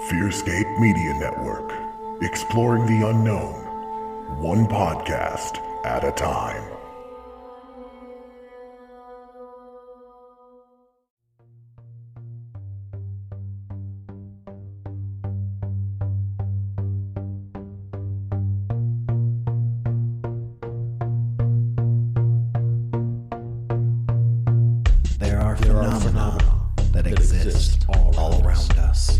Fearscape Media Network, exploring the unknown, one podcast at a time. There are phenomena that exist all around us.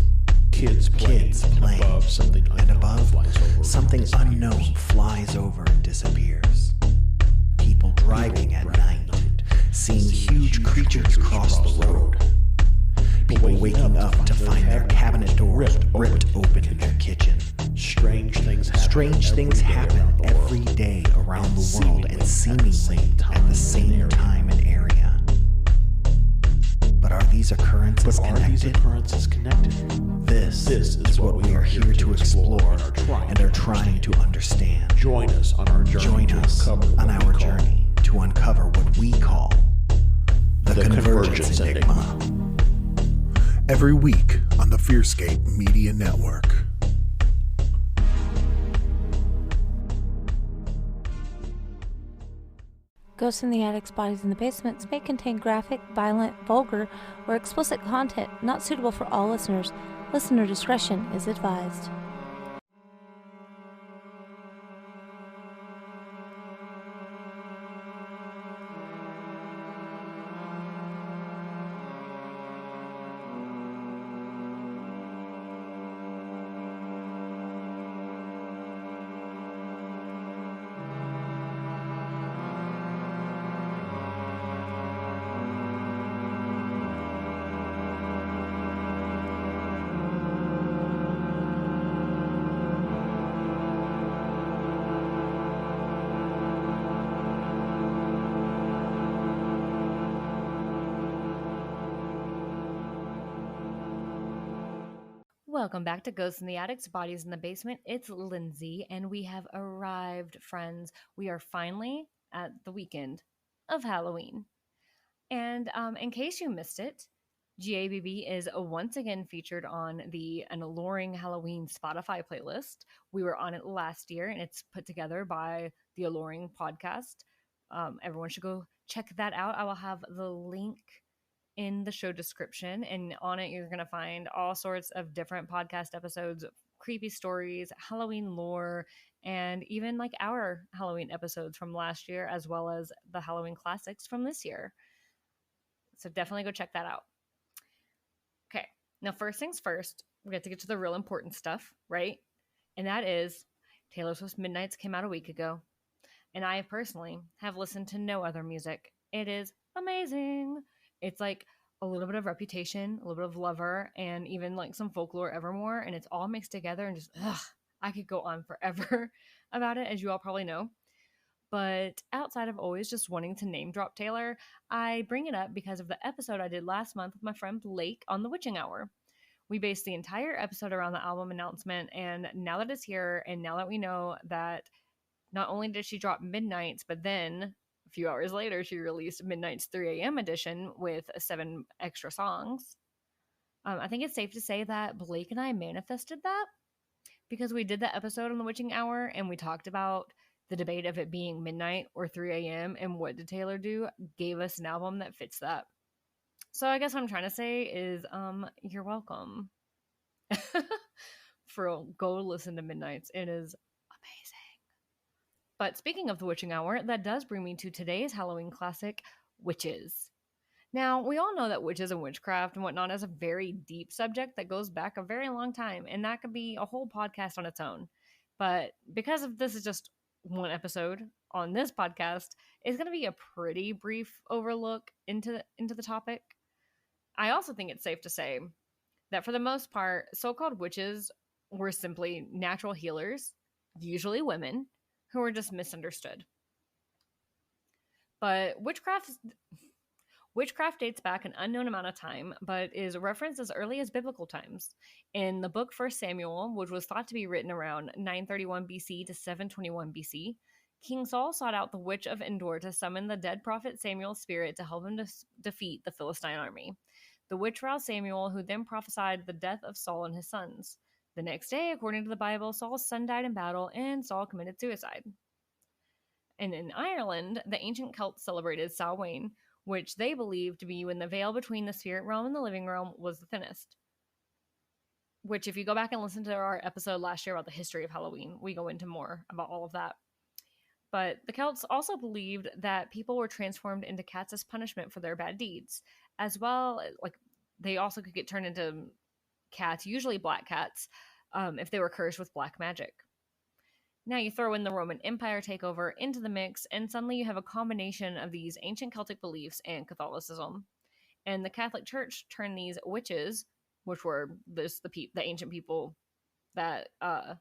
Kids playing, above something unknown, and above flies over something and disappears. unknown flies over and disappears. People driving at night, seeing huge creatures cross the road. People waking up to find their cabinet doors ripped open in their kitchen. Strange things happen Every day around the world and seemingly at the same time and area. But are these occurrences connected? This is what we are here to explore and are trying to understand. Join us on our journey to uncover what we call the Convergence Enigma. Every week on the Fearscape Media Network. Ghosts in the Attics, Bodies in the Basements may contain graphic, violent, vulgar, or explicit content not suitable for all listeners. Listener discretion is advised. Welcome back to Ghosts in the Attics, Bodies in the Basement. It's Lindsay, and we have arrived, friends. We are finally at the weekend of Halloween. And in case you missed it, GABB is once again featured on an Alluring Halloween Spotify playlist. We were on it last year, and it's put together by the Alluring podcast. Everyone should go check that out. I will have the link in the show description, and on it you're going to find all sorts of different podcast episodes, creepy stories, Halloween lore, and even like our Halloween episodes from last year, as well as the Halloween classics from this year. So definitely go check that out. Okay, now first things first, we have to get to the real important stuff, right? And that is Taylor Swift's Midnights came out a week ago, and I personally have listened to no other music. It is amazing. It's like a little bit of Reputation, a little bit of Lover, and even like some folklore Evermore, and it's all mixed together and just, I could go on forever about it, as you all probably know. But outside of always just wanting to name drop Taylor, I bring it up because of the episode I did last month with my friend Blake on The Witching Hour. We based the entire episode around the album announcement, and now that it's here, and now that we know that not only did she drop Midnights, but then a few hours later, she released Midnight's 3 a.m. edition with 7 extra songs. I think it's safe to say that Blake and I manifested that because we did the episode on The Witching Hour and we talked about the debate of it being midnight or 3 a.m. and what did Taylor do? Gave us an album that fits that. So I guess what I'm trying to say is, you're welcome. For real, go listen to Midnights. It is amazing. But speaking of The Witching Hour, that does bring me to today's Halloween classic, Witches. Now, we all know that witches and witchcraft and whatnot is a very deep subject that goes back a very long time, and that could be a whole podcast on its own. But because of this is just one episode on this podcast, it's going to be a pretty brief overlook into the topic. I also think it's safe to say that for the most part, so-called witches were simply natural healers, usually women, who were just misunderstood. But witchcraft dates back an unknown amount of time, but is referenced as early as biblical times. In the book 1 Samuel, which was thought to be written around 931 BC to 721 BC, King Saul sought out the witch of Endor to summon the dead prophet Samuel's spirit to help him defeat the Philistine army. The witch roused Samuel, who then prophesied the death of Saul and his sons. The next day, according to the Bible, Saul's son died in battle and Saul committed suicide. And in Ireland, the ancient Celts celebrated Samhain, which they believed to be when the veil between the spirit realm and the living realm was the thinnest. Which, if you go back and listen to our episode last year about the history of Halloween, we go into more about all of that. But the Celts also believed that people were transformed into cats as punishment for their bad deeds, as well. Like, they also could get turned into cats, usually black cats, if they were cursed with black magic. Now you throw in the Roman Empire takeover into the mix, and suddenly you have a combination of these ancient Celtic beliefs and Catholicism. And the Catholic Church turned these witches, which were the ancient people that that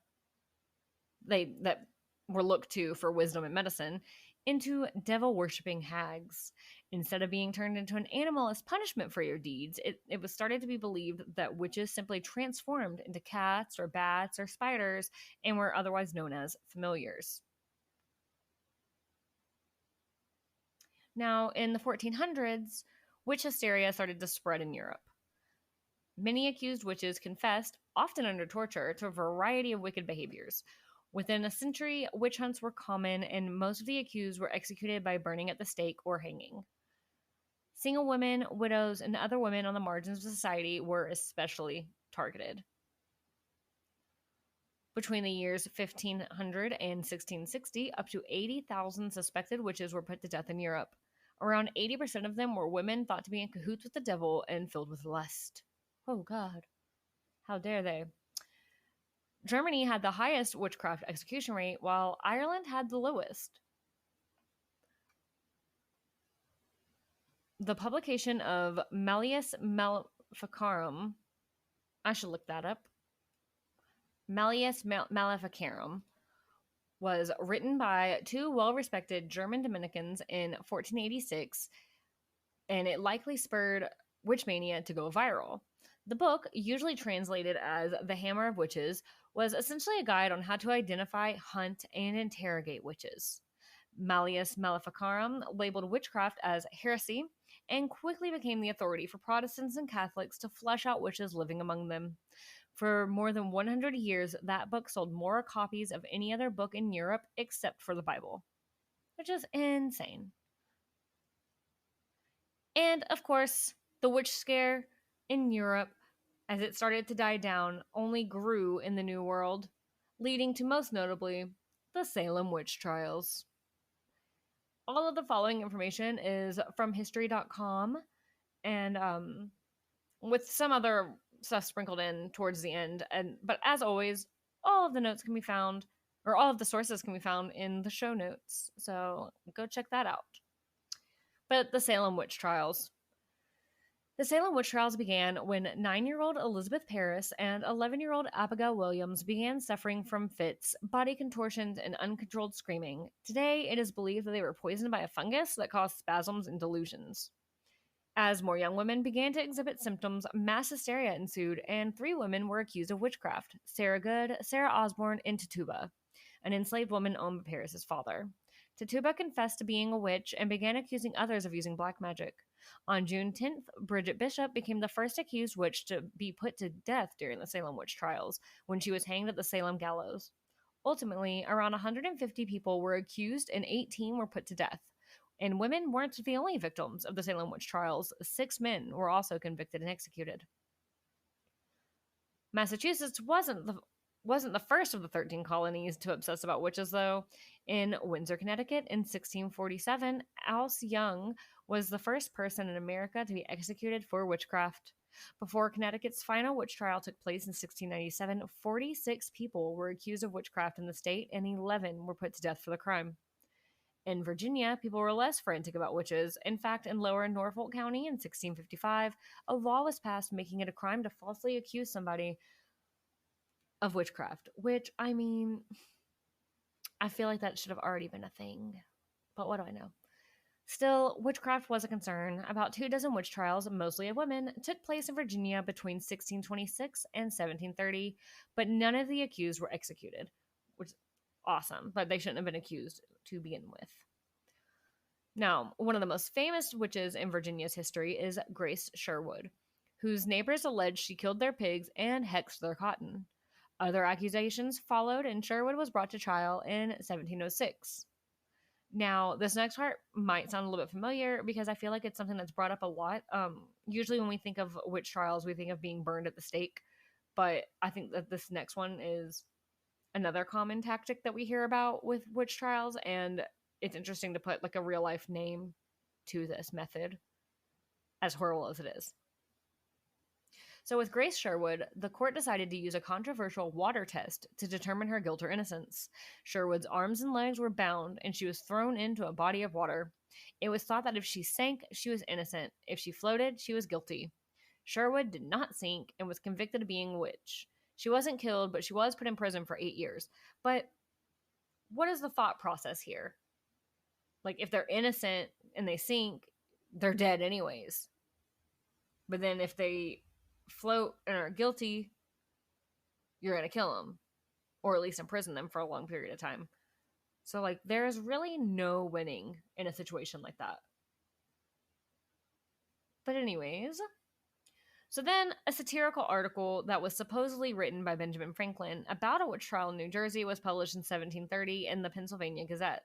were looked to for wisdom and medicine, into devil-worshipping hags. Instead of being turned into an animal as punishment for your deeds, it was started to be believed that witches simply transformed into cats or bats or spiders and were otherwise known as familiars. Now, in the 1400s, witch hysteria started to spread in Europe. Many accused witches confessed, often under torture, to a variety of wicked behaviors. Within a century, witch hunts were common, and most of the accused were executed by burning at the stake or hanging. Single women, widows, and other women on the margins of society were especially targeted. Between the years 1500 and 1660, up to 80,000 suspected witches were put to death in Europe. Around 80% of them were women thought to be in cahoots with the devil and filled with lust. Oh, God. How dare they? Germany had the highest witchcraft execution rate, while Ireland had the lowest. The publication of Malleus Maleficarum, I should look that up. Malleus Maleficarum was written by two well-respected German Dominicans in 1486, and it likely spurred witchmania to go viral. The book, usually translated as The Hammer of Witches, was essentially a guide on how to identify, hunt, and interrogate witches. Malleus Maleficarum labeled witchcraft as heresy and quickly became the authority for Protestants and Catholics to flush out witches living among them. For more than 100 years, that book sold more copies of any other book in Europe except for the Bible, which is insane. And, of course, the witch scare in Europe, as it started to die down, only grew in the New World, leading to, most notably, the Salem witch trials. All of the following information is from history.com, and with some other stuff sprinkled in towards the end. But as always, all of the notes can be found, or all of the sources can be found in the show notes, so go check that out. But the Salem witch trials. The Salem witch trials began when 9-year-old Elizabeth Parris and 11-year-old Abigail Williams began suffering from fits, body contortions, and uncontrolled screaming. Today, it is believed that they were poisoned by a fungus that caused spasms and delusions. As more young women began to exhibit symptoms, mass hysteria ensued, and 3 women were accused of witchcraft: Sarah Good, Sarah Osborne, and Tituba, an enslaved woman owned by Parris's father. Tituba confessed to being a witch and began accusing others of using black magic. On June 10th, Bridget Bishop became the first accused witch to be put to death during the Salem witch trials, when she was hanged at the Salem gallows. Ultimately, around 150 people were accused and 18 were put to death. And women weren't the only victims of the Salem witch trials. 6 men were also convicted and executed. Massachusetts wasn't the first of the 13 colonies to obsess about witches, though. In Windsor, Connecticut, in 1647, Alice Young was the first person in America to be executed for witchcraft. Before Connecticut's final witch trial took place in 1697, 46 people were accused of witchcraft in the state, and 11 were put to death for the crime. In Virginia, people were less frantic about witches. In fact, in Lower Norfolk County in 1655, a law was passed making it a crime to falsely accuse somebody of witchcraft, which, I mean, I feel like that should have already been a thing, but what do I know? Still, witchcraft was a concern. About 24 witch trials, mostly of women, took place in Virginia between 1626 and 1730, but none of the accused were executed, which is awesome, but they shouldn't have been accused to begin with. Now, one of the most famous witches in Virginia's history is Grace Sherwood. whose neighbors alleged she killed their pigs and hexed their cotton. Other accusations followed, and Sherwood was brought to trial in 1706. Now, this next part might sound a little bit familiar because I feel like it's something that's brought up a lot. Usually when we think of witch trials, we think of being burned at the stake, but I think that this next one is another common tactic that we hear about with witch trials, and it's interesting to put like a real life name to this method, as horrible as it is. So with Grace Sherwood, the court decided to use a controversial water test to determine her guilt or innocence. Sherwood's arms and legs were bound, and she was thrown into a body of water. It was thought that if she sank, she was innocent. If she floated, she was guilty. Sherwood did not sink and was convicted of being a witch. She wasn't killed, but she was put in prison for 8 years. But what is the thought process here? Like, if they're innocent and they sink, they're dead anyways. But then if they float and are guilty, you're going to kill them. Or at least imprison them for a long period of time. So, like, there's really no winning in a situation like that. But anyways, so then a satirical article that was supposedly written by Benjamin Franklin about a witch trial in New Jersey was published in 1730 in the Pennsylvania Gazette.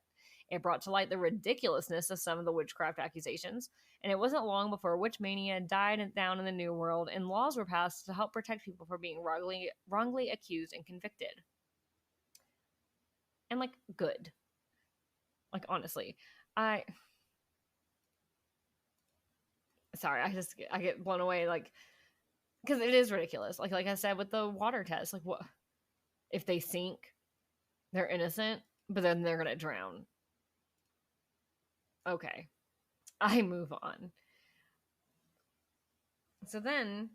It brought to light the ridiculousness of some of the witchcraft accusations, and it wasn't long before witch mania died down in the New World and laws were passed to help protect people from being wrongly accused and convicted. And, like, good. Like, honestly. I get blown away, like, because it is ridiculous. Like I said with the water test, like, what if they sink, they're innocent, but then they're gonna drown? Okay, I move on. So then,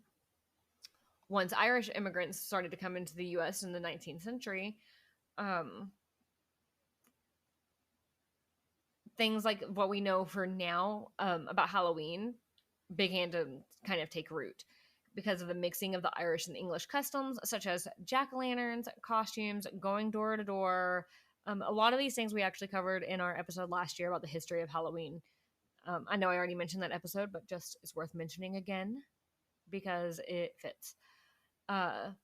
once Irish immigrants started to come into the U.S. in the 19th century, things like what we know for now about Halloween began to kind of take root because of the mixing of the Irish and English customs, such as jack-o'-lanterns, costumes, going door to door. A lot of these things we actually covered in our episode last year about the history of Halloween. I know I already mentioned that episode, but just it's worth mentioning again because it fits. And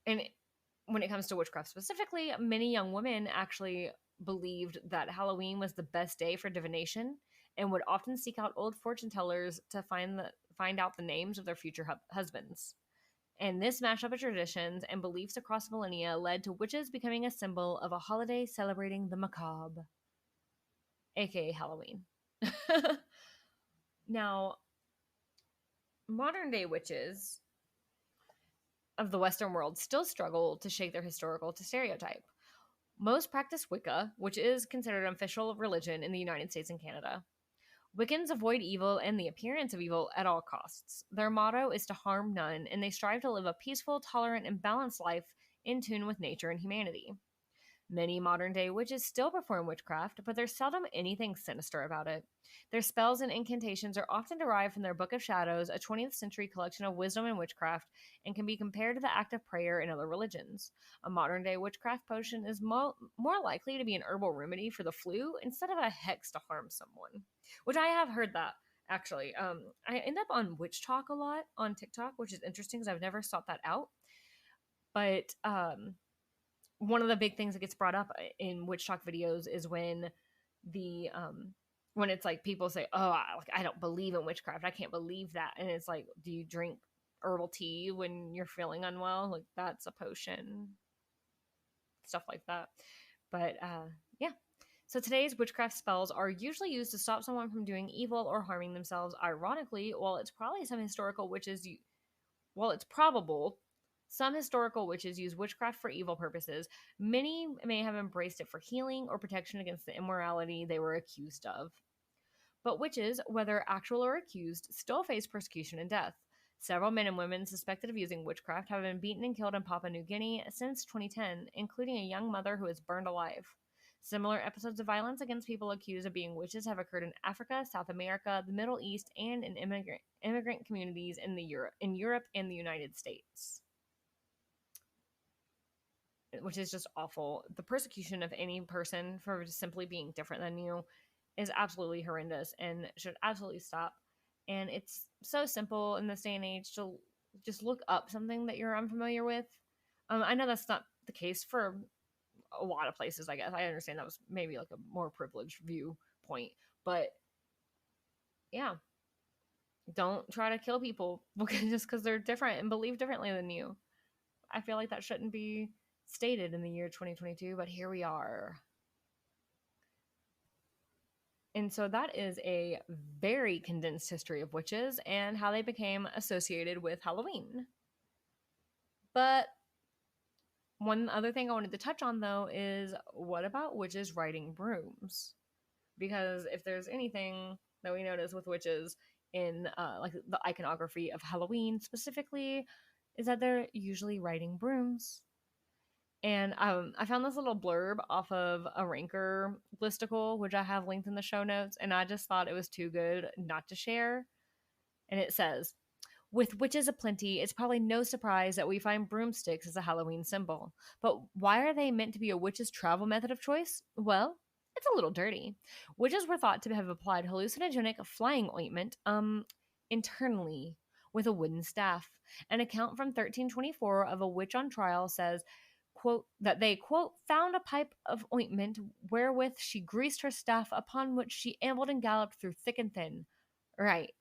when it comes to witchcraft specifically, many young women actually believed that Halloween was the best day for divination and would often seek out old fortune tellers to find out the names of their future husbands. And this mashup of traditions and beliefs across millennia led to witches becoming a symbol of a holiday celebrating the macabre, aka Halloween. Now, modern day witches of the Western world still struggle to shake their historical stereotype. Most practice Wicca, which is considered an official religion in the United States and Canada. Wiccans avoid evil and the appearance of evil at all costs. Their motto is to harm none, and they strive to live a peaceful, tolerant, and balanced life in tune with nature and humanity. Many modern-day witches still perform witchcraft, but there's seldom anything sinister about it. Their spells and incantations are often derived from their Book of Shadows, a 20th century collection of wisdom and witchcraft, and can be compared to the act of prayer in other religions. A modern-day witchcraft potion is more likely to be an herbal remedy for the flu instead of a hex to harm someone. Which I have heard that, actually. I end up on Witch Talk a lot on TikTok, which is interesting because I've never sought that out. But one of the big things that gets brought up in Witch Talk videos is when when it's like people say, oh, I don't believe in witchcraft. I can't believe that. And it's like, do you drink herbal tea when you're feeling unwell? Like, that's a potion. Stuff like that. But yeah. So today's witchcraft spells are usually used to stop someone from doing evil or harming themselves. Ironically, while it's probable some historical witches use witchcraft for evil purposes, many may have embraced it for healing or protection against the immorality they were accused of. But witches, whether actual or accused, still face persecution and death. Several men and women suspected of using witchcraft have been beaten and killed in Papua New Guinea since 2010, including a young mother who was burned alive. Similar episodes of violence against people accused of being witches have occurred in Africa, South America, the Middle East, and in immigrant communities in Europe and the United States. Which is just awful. The persecution of any person for simply being different than you is absolutely horrendous and should absolutely stop. And it's so simple in this day and age to just look up something that you're unfamiliar with. I know that's not the case for a lot of places, I guess. I understand that was maybe like a more privileged viewpoint, but yeah, don't try to kill people just because they're different and believe differently than you. I feel like that shouldn't be stated in the year 2022, but here we are. And so that is a very condensed history of witches and how they became associated with Halloween. But one other thing I wanted to touch on, though, is what about witches riding brooms? Because if there's anything that we notice with witches in like the iconography of Halloween specifically, is that they're usually riding brooms. And I found this little blurb off of a Ranker listicle, which I have linked in the show notes, and I just thought it was too good not to share. And it says, with witches aplenty, it's probably no surprise that we find broomsticks as a Halloween symbol. But why are they meant to be a witch's travel method of choice? Well, it's a little dirty. Witches were thought to have applied hallucinogenic flying ointment internally with a wooden staff. An account from 1324 of a witch on trial says, quote, that they, quote, found a pipe of ointment wherewith she greased her staff, upon which she ambled and galloped through thick and thin. Right.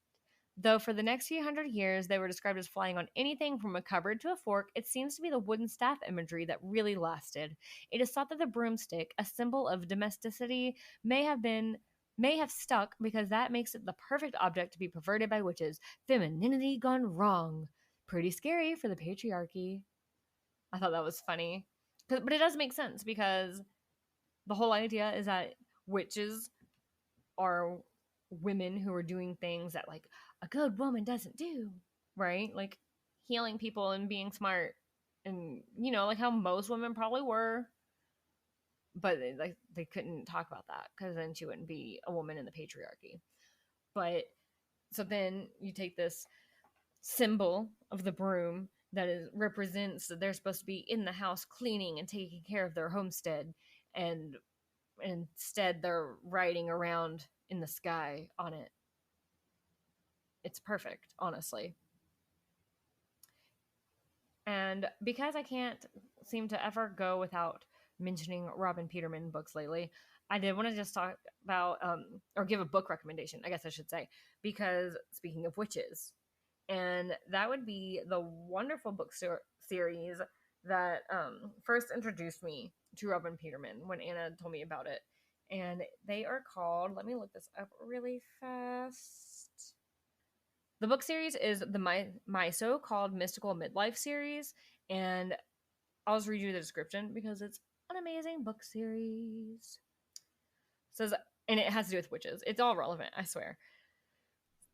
Though for the next few hundred years they were described as flying on anything from a cupboard to a fork, it seems to be the wooden staff imagery that really lasted. It is thought that the broomstick, a symbol of domesticity, may have stuck because that makes it the perfect object to be perverted by witches. Femininity gone wrong. Pretty scary for the patriarchy. I thought that was funny. But it does make sense because the whole idea is that witches are women who are doing things that like a good woman doesn't do, right? Like healing people and being smart, and you know, like how most women probably were, but they couldn't talk about that because then she wouldn't be a woman in the patriarchy. But so then you take this symbol of the broom that represents that they're supposed to be in the house cleaning and taking care of their homestead, and instead they're riding around in the sky on it. It's perfect, honestly. And because I can't seem to ever go without mentioning Robin Peterman books lately, I did want to just talk about, or give a book recommendation, I guess I should say, because speaking of witches, and that would be the wonderful book series that first introduced me to Robin Peterman when Anna told me about it. And they are called, let me look this up really fast. The book series is the My So-Called Mystical Midlife series, and I'll just read you the description because it's an amazing book series. It says, and it has to do with witches. It's all relevant, I swear.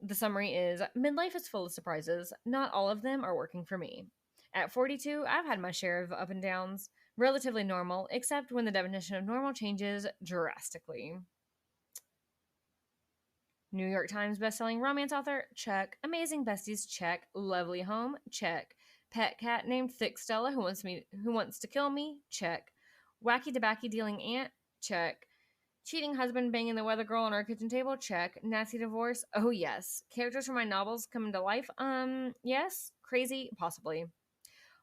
The summary is, midlife is full of surprises. Not all of them are working for me. At 42, I've had my share of up and downs. Relatively normal, except when the definition of normal changes drastically. New York Times bestselling romance author? Check. Amazing besties? Check. Lovely home? Check. Pet cat named Thick Stella who wants to kill me? Check. Wacky tobacco dealing aunt? Check. Cheating husband banging the weather girl on our kitchen table? Check. Nasty divorce? Oh yes. Characters from my novels coming to life? Yes. Crazy? Possibly.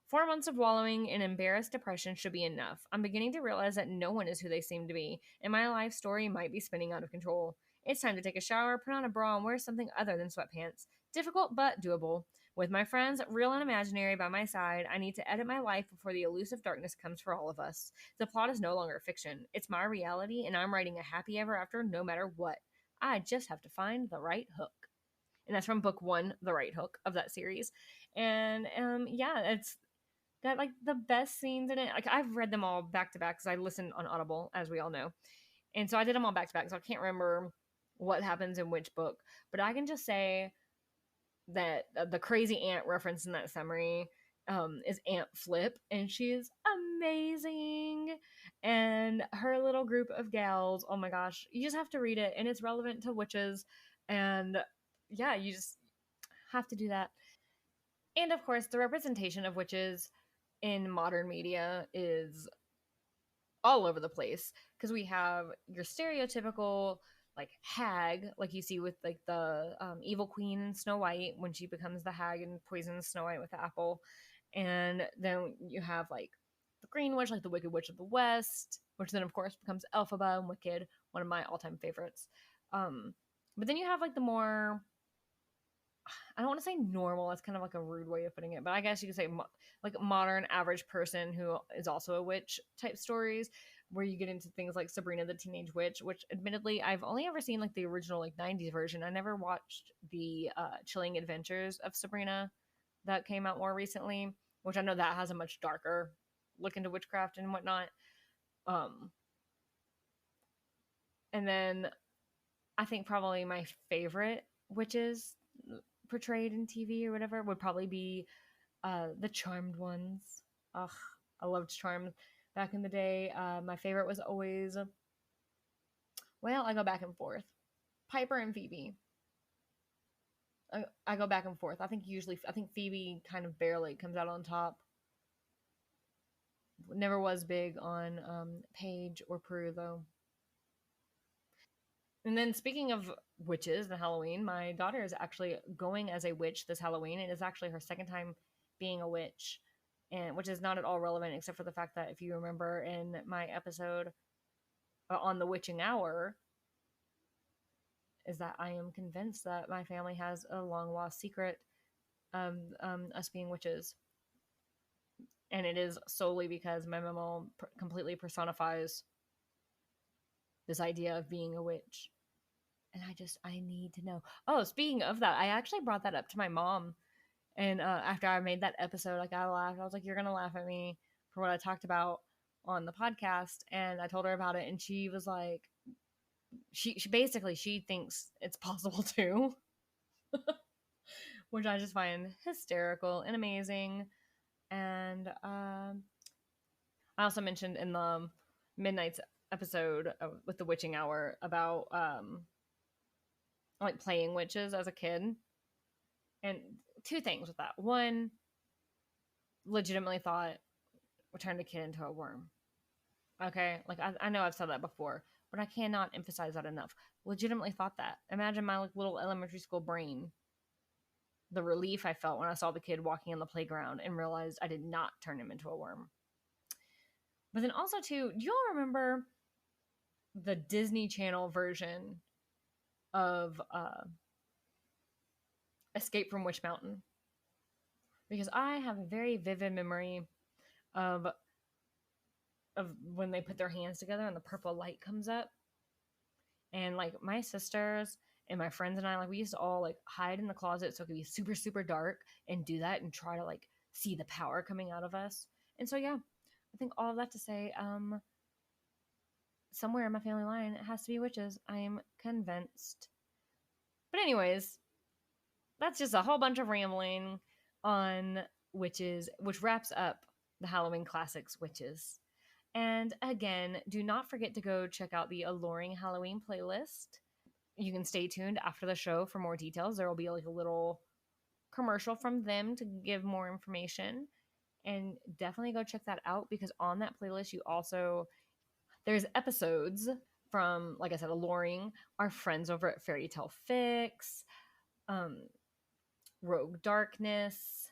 4 months of wallowing in embarrassed depression should be enough. I'm beginning to realize that no one is who they seem to be, and my life story might be spinning out of control. It's time to take a shower, put on a bra, and wear something other than sweatpants. Difficult, but doable. With my friends, real and imaginary, by my side, I need to edit my life before the elusive darkness comes for all of us. The plot is no longer fiction. It's my reality, and I'm writing a happy ever after no matter what. I just have to find the right hook. And that's from book 1, The Right Hook, of that series. And yeah, it's got like the best scenes in it. Like I've read them all back to back because I listen on Audible, as we all know. And so I did them all back to back, so I can't remember what happens in which book. But I can just say that the crazy aunt reference in that summary is Aunt Flip, and she is amazing. And her little group of gals, oh my gosh, you just have to read it, and it's relevant to witches. And yeah, you just have to do that. And of course, the representation of witches in modern media is all over the place because we have your stereotypical like hag, like you see with like the evil queen in Snow White when she becomes the hag and poisons Snow White with the apple. And then you have like the Green Witch, like the Wicked Witch of the West, which then of course becomes Elphaba and Wicked, one of my all-time favorites. But then you have like the more, I don't want to say normal, that's kind of like a rude way of putting it, but I guess you could say like modern average person who is also a witch type stories, where you get into things like Sabrina the Teenage Witch, which admittedly I've only ever seen like the original like 90s version. I never watched the Chilling Adventures of Sabrina that came out more recently, which I know that has a much darker look into witchcraft and whatnot. And then I think probably my favorite witches portrayed in TV or whatever would probably be the Charmed ones. Ugh, I loved Charmed back in the day. My favorite was always, well, I go back and forth. Piper and Phoebe. I go back and forth. I think Phoebe kind of barely comes out on top. Never was big on Paige or Prue though. And then speaking of witches and Halloween, my daughter is actually going as a witch this Halloween. It is actually her second time being a witch, and which is not at all relevant except for the fact that if you remember in my episode on the witching hour, is that I am convinced that my family has a long lost secret of us being witches. And it is solely because my mom completely personifies this idea of being a witch. And I need to know. Oh, speaking of that, I actually brought that up to my mom. And after I made that episode, like I laughed. I was like, you're going to laugh at me for what I talked about on the podcast. And I told her about it. And she was like, she basically, she thinks it's possible too. Which I just find hysterical and amazing. And I also mentioned in the Midnight's episode with the witching hour about like playing witches as a kid, and two things with that. One, legitimately thought we turned a kid into a worm. Okay, like I know I've said that before, but I cannot emphasize that enough. Legitimately thought that. Imagine my like little elementary school brain, the relief I felt when I saw the kid walking on the playground and realized I did not turn him into a worm. But then also too, do you all remember the Disney Channel version of Escape from Witch Mountain? Because I have a very vivid memory of when they put their hands together and the purple light comes up. And like my sisters and my friends and I, like we used to all like hide in the closet so it could be super, super dark and do that and try to like see the power coming out of us. And so, yeah, I think all of that to say, somewhere in my family line, it has to be witches. I am convinced. But anyways, that's just a whole bunch of rambling on witches, which wraps up the Halloween Classics Witches. And again, do not forget to go check out the Alluring Halloween playlist. You can stay tuned after the show for more details. There will be like a little commercial from them to give more information. And definitely go check that out, because on that playlist, there's episodes from, like I said, Alluring, our friends over at Fairy Tale Fix, Rogue Darkness,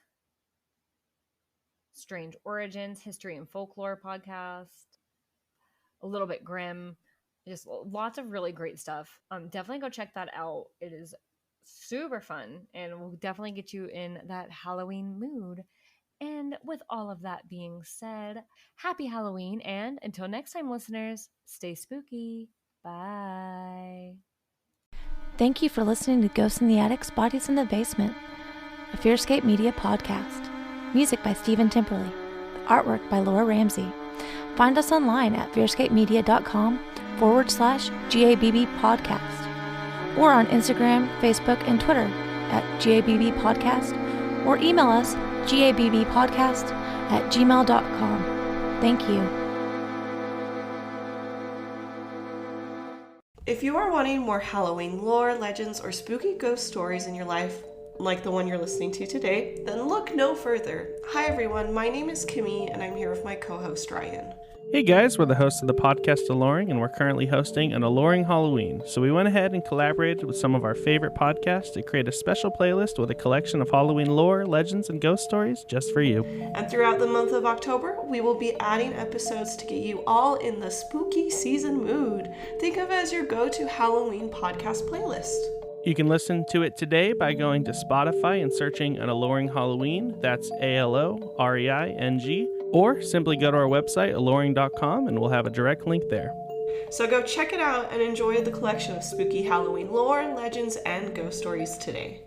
Strange Origins, History and Folklore podcast, A Little Bit Grim, just lots of really great stuff. Definitely go check that out. It is super fun and will definitely get you in that Halloween mood. And with all of that being said, happy Halloween, and until next time, listeners, stay spooky. Bye. Thank you for listening to Ghosts in the Attic, Bodies in the Basement, a Fearscape Media podcast. Music by Stephen Timperley. Artwork by Laura Ramsey. Find us online at fearscapemedia.com/GABB podcast, or on Instagram, Facebook, and Twitter at GABB podcast, or email us gabbpodcast@gmail.com. Thank you. If you are wanting more Halloween lore, legends, or spooky ghost stories in your life, like the one you're listening to today, then look no further. Hi everyone, my name is Kimmy, and I'm here with my co-host Ryan. Hey guys, we're the hosts of the podcast Alluring, and we're currently hosting an Alluring Halloween. So we went ahead and collaborated with some of our favorite podcasts to create a special playlist with a collection of Halloween lore, legends, and ghost stories just for you. And throughout the month of October, we will be adding episodes to get you all in the spooky season mood. Think of it as your go-to Halloween podcast playlist. You can listen to it today by going to Spotify and searching an Alluring Halloween. That's ALOREING. Or simply go to our website, alluring.com, and we'll have a direct link there. So go check it out and enjoy the collection of spooky Halloween lore, legends, and ghost stories today.